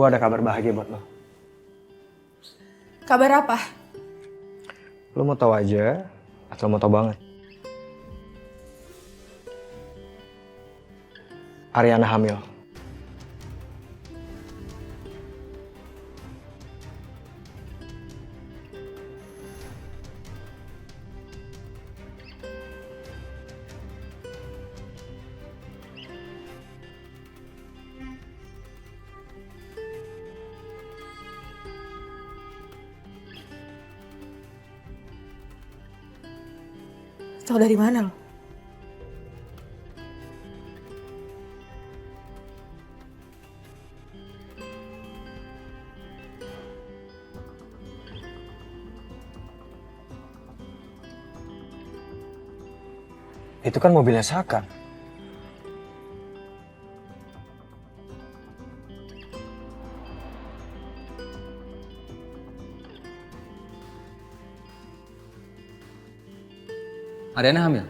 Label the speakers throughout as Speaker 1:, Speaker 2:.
Speaker 1: ada kabar bahagia buat lo.
Speaker 2: Kabar apa?
Speaker 1: Lo mau tahu aja atau mau tahu banget? Ariana hamil.
Speaker 2: Tahu dari mana lo?
Speaker 1: Itu kan mobilnya Saka.
Speaker 3: Ariana hamil?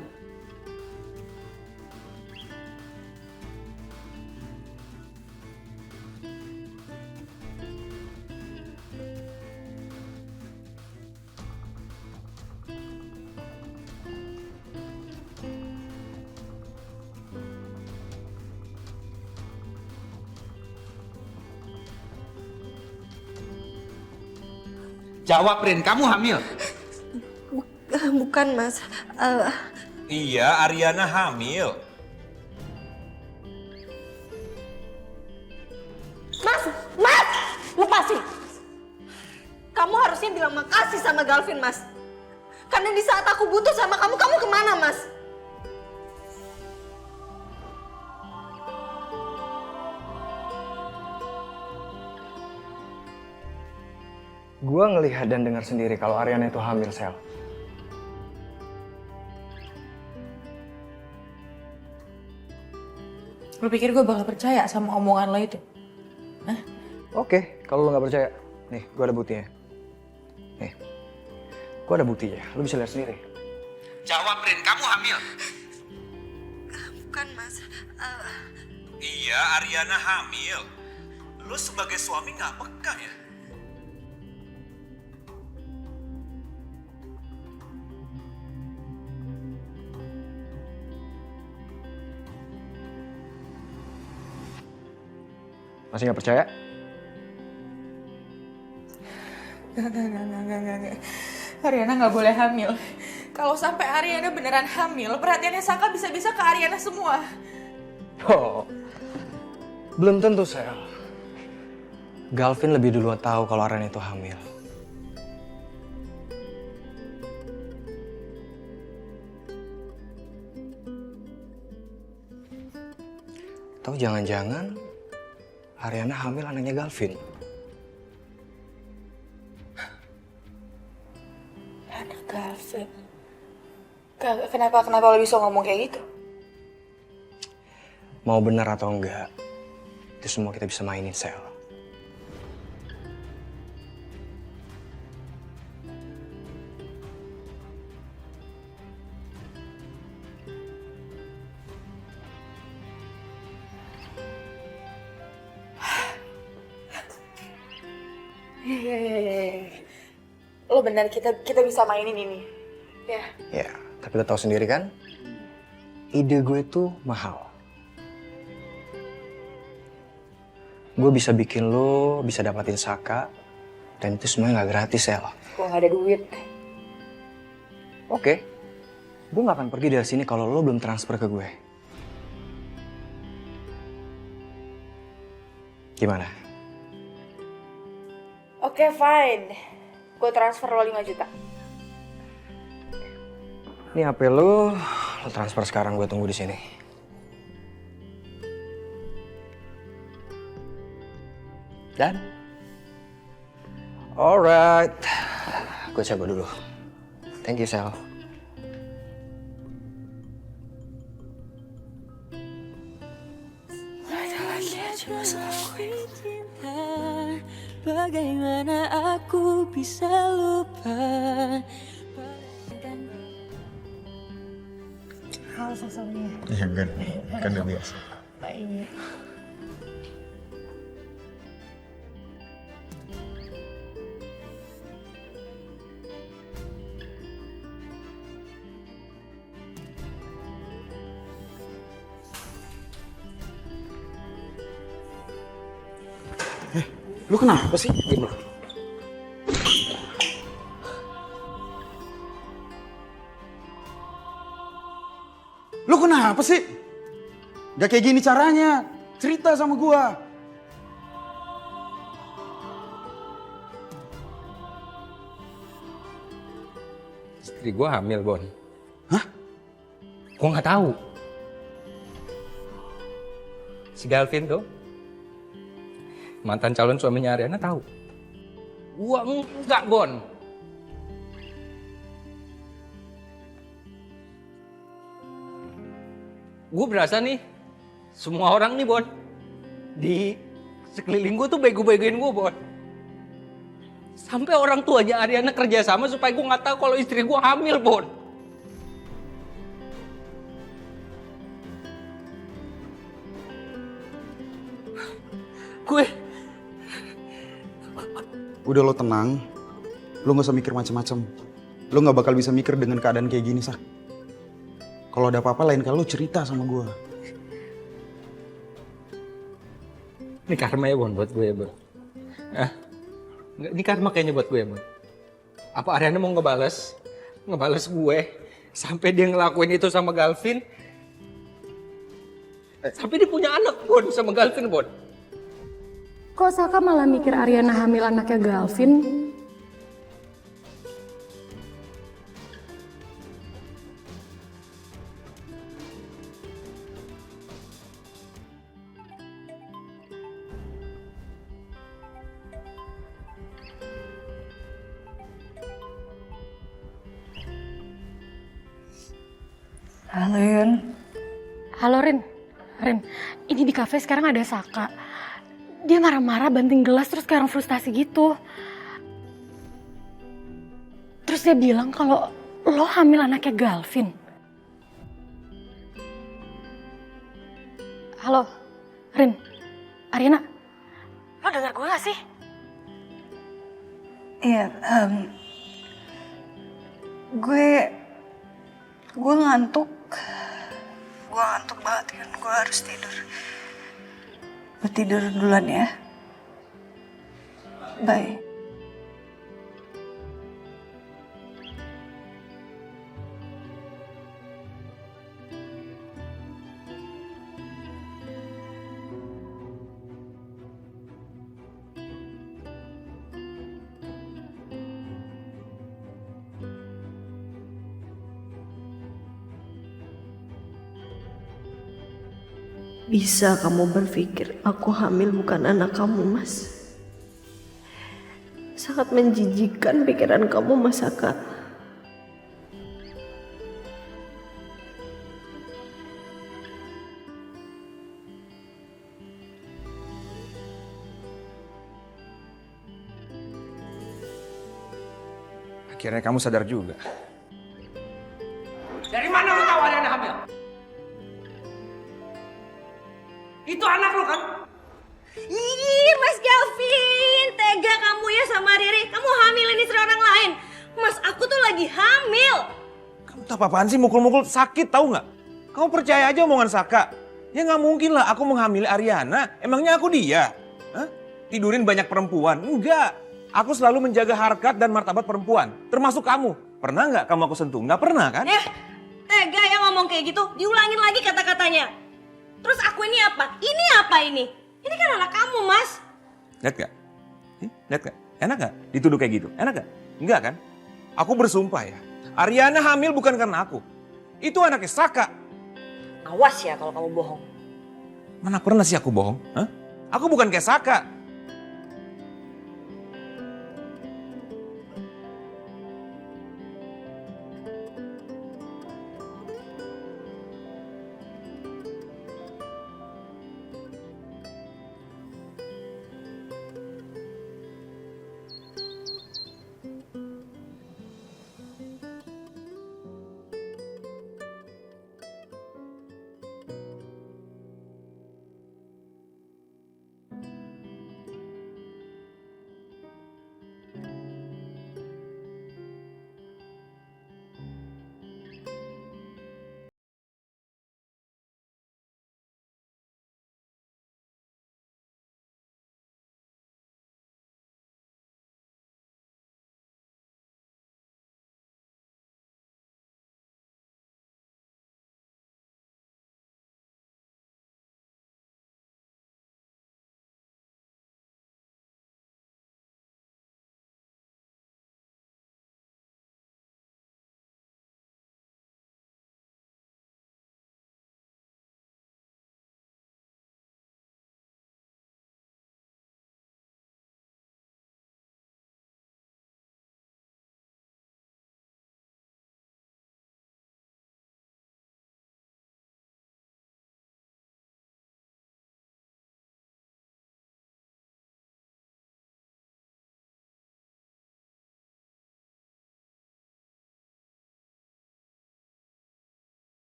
Speaker 3: Jawab, Rin, kamu hamil?
Speaker 2: Bukan, Mas.
Speaker 4: Iya, Ariana hamil.
Speaker 2: Mas! Lepasin! Kamu harusnya bilang makasih sama Galvin, Mas. Karena di saat aku butuh sama kamu, kamu kemana, Mas?
Speaker 1: Gue ngelihat dan dengar sendiri kalau Ariana itu hamil, Sel.
Speaker 2: Lu pikir gue bakal percaya sama omongan lo itu? Hah?
Speaker 1: Oke, kalau lo nggak percaya, nih gue ada buktinya. Nih, gue ada buktinya. Lo bisa lihat sendiri.
Speaker 4: Jawab, Rin, kamu hamil?
Speaker 2: Bukan, Mas.
Speaker 4: Iya, Ariana hamil. Lu sebagai suami nggak peka ya?
Speaker 1: Masih nggak percaya?
Speaker 2: Enggak. Ariana nggak boleh hamil. Kalau sampai Ariana beneran hamil, perhatiannya Saka bisa-bisa ke Ariana semua.
Speaker 1: Oh, belum tentu, Sel. Galvin lebih duluan tahu kalau Ariana itu hamil. Tahu jangan-jangan Ariana hamil anaknya Galvin.
Speaker 2: Anak Galvin. Kenapa lo bisa ngomong kayak gitu?
Speaker 1: Mau benar atau enggak, itu semua kita bisa mainin, Sel.
Speaker 2: Iya. Lo benar, kita bisa mainin ini. Ya.
Speaker 1: Ya, tapi lo tahu sendiri kan, ide gue tuh mahal. Gue bisa bikin lo bisa dapatin Saka, dan itu semuanya nggak gratis, Sel.
Speaker 2: Gue nggak ada duit.
Speaker 1: Oke, gue nggak akan pergi dari sini kalau lo belum transfer ke gue. Gimana?
Speaker 2: Oke, fine. Gue transfer lo 5 juta.
Speaker 1: Ini HP lo transfer sekarang, gue tunggu di sini. Dan? Alright. Gue coba dulu. Thank you, Sel.
Speaker 5: Bagaimana aku bisa lupa?
Speaker 2: Halo, sosoknya.
Speaker 6: Iya kan udah biasa.
Speaker 2: Baik.
Speaker 6: Lu kenapa sih?
Speaker 3: Diam lu.
Speaker 6: Lu kenapa sih? Gak kayak gini caranya. Cerita sama gua.
Speaker 3: Istri gue hamil, Bon.
Speaker 6: Hah?
Speaker 3: Gue nggak tahu. Si Galvin tuh, mantan calon suaminya Ariana tahu. Gua enggak, Bon. Gue berasa nih, semua orang nih, Bon, di sekeliling gue tuh bego-begoin gue, Bon. Sampai orang tuanya Ariana kerja sama supaya gue nggak tahu kalau istri gue hamil, Bon. Gue
Speaker 6: Udah lo tenang. Lo gak usah mikir macem-macem. Lo gak bakal bisa mikir dengan keadaan kayak gini, Sak. Kalau ada apa-apa lain kali lo cerita sama gua.
Speaker 3: ini karma ya, Bon, buat gue ya, Bon. Hah? Nggak, ini karma kayaknya buat gue ya, Bon. Apa Ariana mau ngebales gue sampai dia ngelakuin itu sama Galvin? Sampai dia punya anak, Bon, sama Galvin, Bon.
Speaker 7: Kok Saka malah mikir Ariana hamil anaknya Galvin?
Speaker 2: Halo Yun.
Speaker 7: Halo Rin. Rin, ini di kafe sekarang ada Saka. Dia marah-marah banting gelas terus kayak orang frustasi gitu. Terus dia bilang kalau lo hamil anaknya Galvin. Halo, Rin, Ariana, lo dengar gue gak sih?
Speaker 2: Iya, gue ngantuk. Gue ngantuk banget kan, gue harus tidur. Gue tidur duluan ya. Bye. Bisa kamu berpikir aku hamil bukan anak kamu, Mas? Sangat menjijikkan pikiran kamu, Mas Saka.
Speaker 6: Akhirnya kamu sadar juga.
Speaker 3: Dari mana lo tahu Ariana hamil? Itu anak lo kan?
Speaker 2: Ih, Mas Galvin, tega kamu ya sama Riri. Kamu hamilin istri orang lain. Mas, aku tuh lagi hamil.
Speaker 4: Kamu tak apa-apaan sih mukul-mukul, sakit tahu nggak? Kamu percaya aja omongan Saka. Ya nggak mungkin lah aku menghamili Ariana. Emangnya aku dia? Hah? Tidurin banyak perempuan? Enggak. Aku selalu menjaga harkat dan martabat perempuan. Termasuk kamu. Pernah nggak kamu aku sentuh? Nggak pernah kan?
Speaker 2: Tega ya ngomong kayak gitu. Diulangin lagi kata-katanya. Terus aku ini apa? Ini apa ini? Ini kan anak kamu, Mas.
Speaker 4: Lihat gak? Lihat gak? Enak gak dituduh kayak gitu? Enak gak? Enggak kan? Aku bersumpah ya. Ariana hamil bukan karena aku. Itu anaknya Saka.
Speaker 2: Awas ya kalau kamu bohong.
Speaker 4: Mana pernah sih aku bohong? Hah? Aku bukan kayak Saka.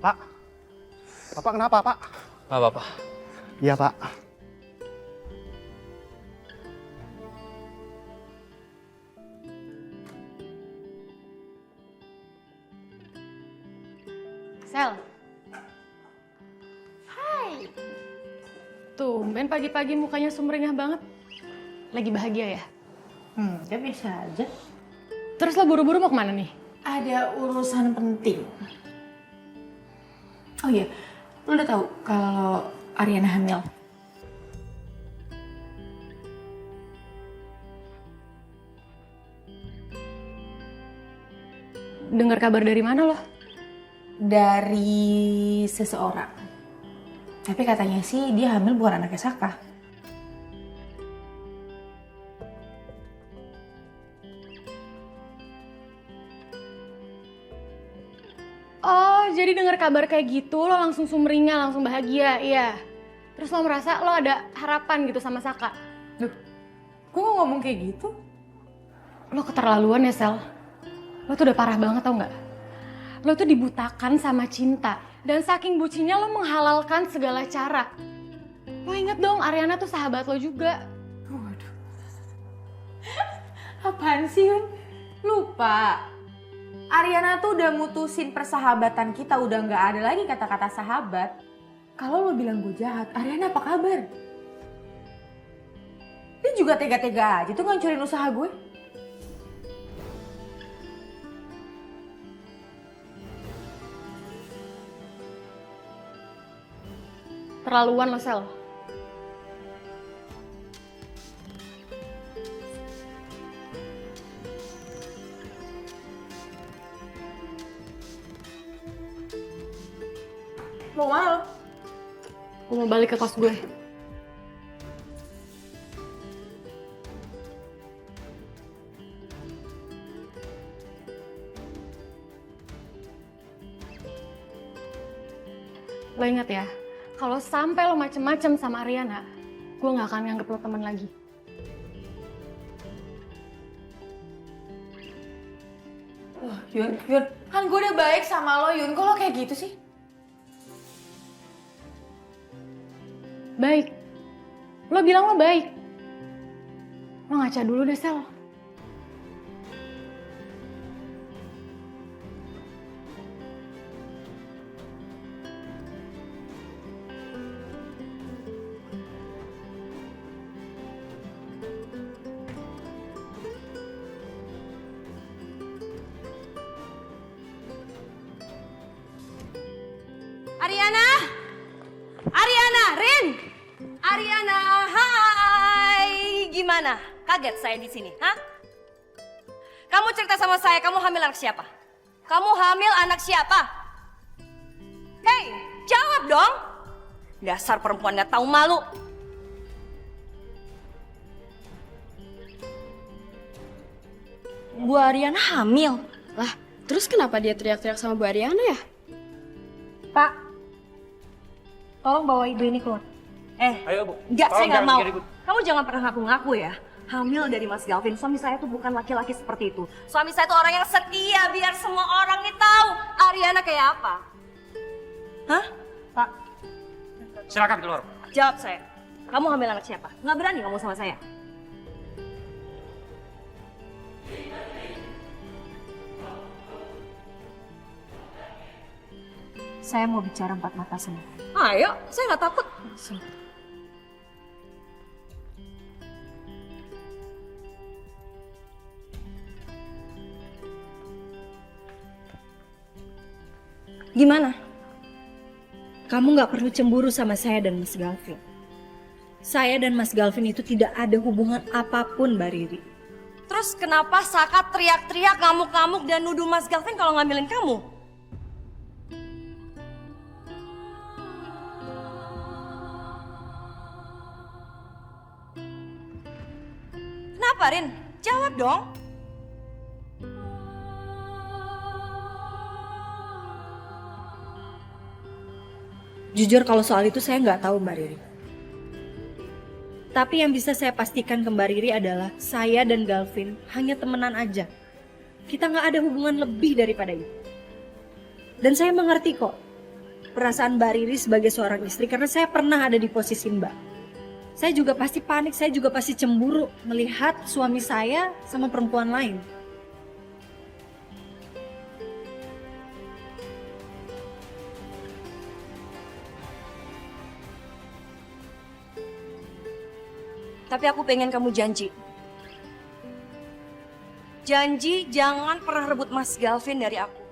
Speaker 8: Pak, Bapak kenapa, Pak?
Speaker 1: Gak apa-apa.
Speaker 8: Iya, Pak.
Speaker 7: Sel. Hai. Tumben pagi-pagi mukanya sumringah banget. Lagi bahagia ya?
Speaker 2: Ya biasa aja.
Speaker 7: Terus lo buru-buru mau kemana nih?
Speaker 2: Ada urusan penting. Oh iya, lo udah tahu kalau Ariana hamil?
Speaker 7: Dengar kabar dari mana lo?
Speaker 2: Dari seseorang. Tapi katanya sih dia hamil bukan anaknya Saka.
Speaker 7: Oh, jadi dengar kabar kayak gitu lo langsung sumringah, langsung bahagia, iya. Terus lo merasa lo ada harapan gitu sama Saka.
Speaker 2: Duh, gue mau ngomong kayak gitu?
Speaker 7: Lo keterlaluan ya, Sel. Lo tuh udah parah banget tau nggak? Lo tuh dibutakan sama cinta. Dan saking bucinnya lo menghalalkan segala cara. Lo inget dong, Ariana tuh sahabat lo juga.
Speaker 2: Waduh. Apaan sih, Yun? Lupa. Ariana tuh udah mutusin persahabatan kita, udah nggak ada lagi kata-kata sahabat. Kalau lo bilang gue jahat, Ariana apa kabar? Dia juga tega-tega aja tuh ngancurin usaha gue.
Speaker 7: Terlaluan lo, Sel.
Speaker 2: Mau mana lo?
Speaker 7: Gue mau balik ke kos gue. Lo inget ya, kalau sampai lo macem-macem sama Ariana, gue gak akan nganggep lo teman lagi.
Speaker 2: Yun, kan gue udah baik sama lo, Yun. Kok lo kayak gitu sih?
Speaker 7: Baik. Lo bilang lo baik. Lo ngaca dulu deh, Sel.
Speaker 2: Ariana! Ariana, Rin! Ariana, hai! Gimana? Kaget saya di sini, hah? Kamu cerita sama saya, kamu hamil anak siapa? Kamu hamil anak siapa? Hei, jawab dong! Dasar perempuan gak tahu malu.
Speaker 9: Bu Ariana hamil? Lah, terus kenapa dia teriak-teriak sama Bu Ariana ya?
Speaker 2: Pak, tolong bawa ibu ini keluar.
Speaker 3: Ayo, Bu.
Speaker 2: Enggak, saya nggak mau.
Speaker 3: ikut.
Speaker 2: Kamu jangan pernah ngaku-ngaku ya. Hamil dari Mas Galvin, suami saya tuh bukan laki-laki seperti itu. Suami saya tuh orang yang setia, biar semua orang nih tahu Ariana kayak apa. Hah? Pak,
Speaker 3: Silakan keluar.
Speaker 2: jawab saya. Kamu hamil anak siapa? Nggak berani kamu sama saya. Saya mau bicara empat mata sama. Ayo, saya nggak takut. Gimana? Kamu nggak perlu cemburu sama saya dan Mas Galvin. Saya dan Mas Galvin itu tidak ada hubungan apapun, Mbak Riri. Terus kenapa Saka teriak-teriak, ngamuk-ngamuk dan nuduh Mas Galvin kalau ngambilin kamu? Kenapa, Rin? Jawab dong. Jujur kalau soal itu saya nggak tahu, Mbak Riri. Tapi yang bisa saya pastikan ke Mbak Riri adalah saya dan Galvin hanya temenan aja. Kita nggak ada hubungan lebih daripada itu. Dan saya mengerti kok,
Speaker 10: perasaan Mbak Riri sebagai seorang istri karena saya pernah ada di posisi Mbak. Saya juga pasti panik, saya juga pasti cemburu melihat suami saya sama perempuan lain.
Speaker 2: Tapi aku pengen kamu janji. Janji jangan pernah rebut Mas Galvin dari aku.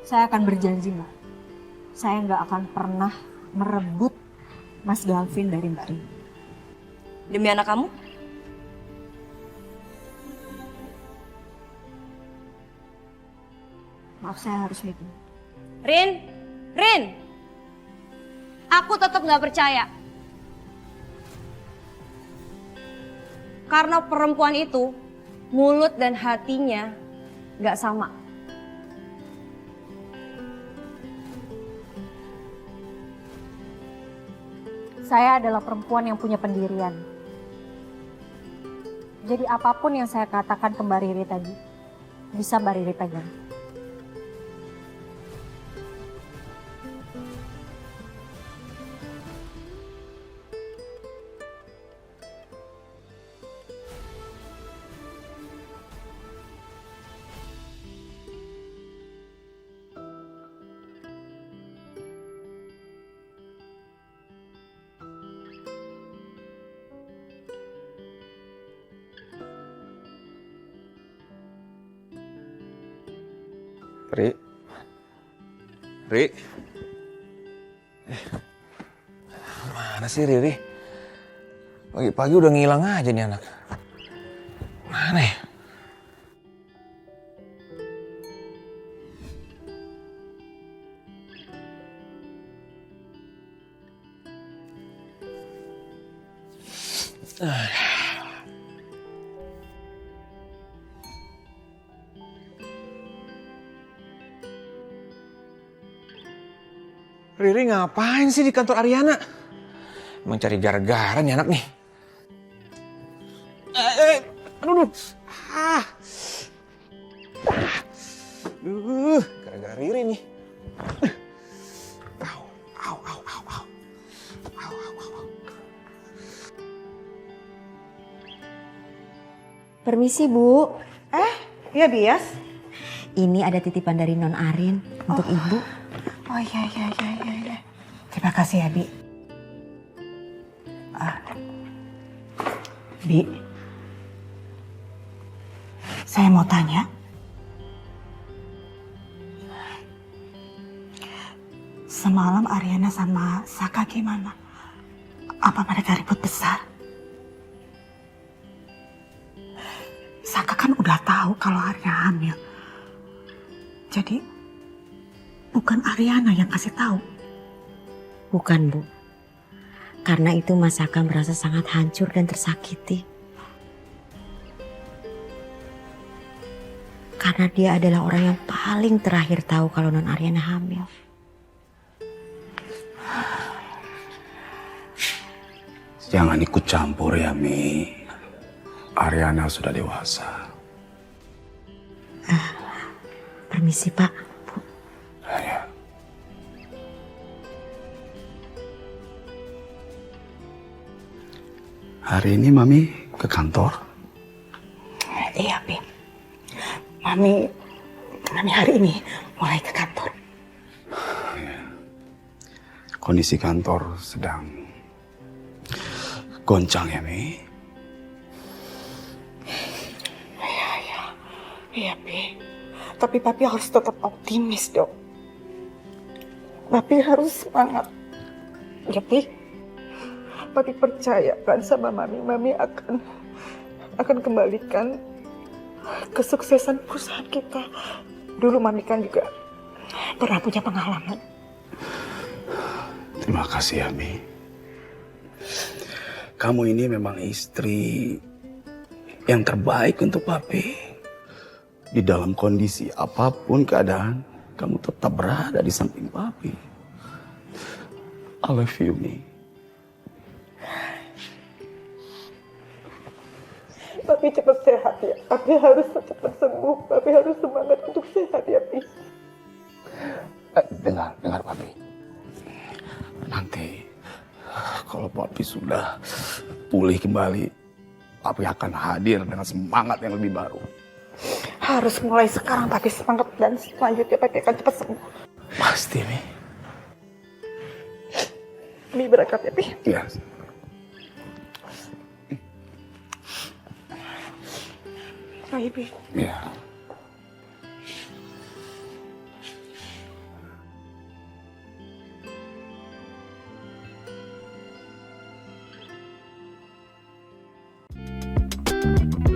Speaker 10: Saya akan berjanji Mbak. Saya nggak akan pernah merebut Mas Galvin dari Mbak Riri.
Speaker 2: Demi anak kamu?
Speaker 10: Maaf saya harus meeting.
Speaker 2: Rin, aku tetap nggak percaya. Karena perempuan itu mulut dan hatinya nggak sama.
Speaker 10: Saya adalah perempuan yang punya pendirian. Jadi apapun yang saya katakan ke Mbak Riri tadi, bisa Mbak Riri pegang.
Speaker 4: Ri. Mana sih Riri? Pagi-pagi udah ngilang aja nih anak. Mana ya? Riri ngapain sih di kantor Ariana? Emang cari gara-gara nih anak nih. Aduh. Gara-gara Riri nih. Au.
Speaker 11: Permisi Bu.
Speaker 12: Iya Bias.
Speaker 11: Ini ada titipan dari Non Arin untuk Ibu.
Speaker 12: Oh iya. Terima kasih ya Bi. Bi, saya mau tanya. Semalam Ariana sama Saka gimana? Apa mereka ribut besar? Saka kan udah tahu kalau Ariana hamil. Jadi bukan Ariana yang kasih tahu.
Speaker 11: Bukan Bu. Karena itu Mas Saka merasa sangat hancur dan tersakiti. Karena dia adalah orang yang paling terakhir tahu kalau Non Ariana hamil.
Speaker 13: Jangan ikut campur ya Mi. Ariana sudah dewasa.
Speaker 11: Permisi Pak. Bu.
Speaker 13: Ya. Hari ini Mami ke kantor?
Speaker 12: Iya, Bim. Mami hari ini mulai ke kantor.
Speaker 13: Kondisi kantor sedang goncang ya, Mi?
Speaker 12: Iya, Bim. Tapi Papi harus tetap optimis, dong. Papi harus semangat. Ya, Bim. Papi percaya kan sama Mami. Mami akan kembalikan kesuksesan perusahaan kita. Dulu Mami kan juga pernah punya pengalaman.
Speaker 13: Terima kasih ya, Mi. Kamu ini memang istri yang terbaik untuk Papi. Di dalam kondisi apapun keadaan, kamu tetap berada di samping Papi. I love you, Mi.
Speaker 12: Papi cepat sehat ya. Papi harus cepat sembuh. Papi harus semangat untuk sehat ya, Pi.
Speaker 13: Dengar Papi. Nanti kalau Papi sudah pulih kembali, Papi akan hadir dengan semangat yang lebih baru.
Speaker 12: Harus mulai sekarang Papi semangat dan selanjutnya Papi akan cepat sembuh.
Speaker 13: Pasti, Mi.
Speaker 12: Mi berangkat ya, Pi.
Speaker 13: Iya.
Speaker 12: Ayo, Pi.
Speaker 13: Iya.
Speaker 5: Thank you.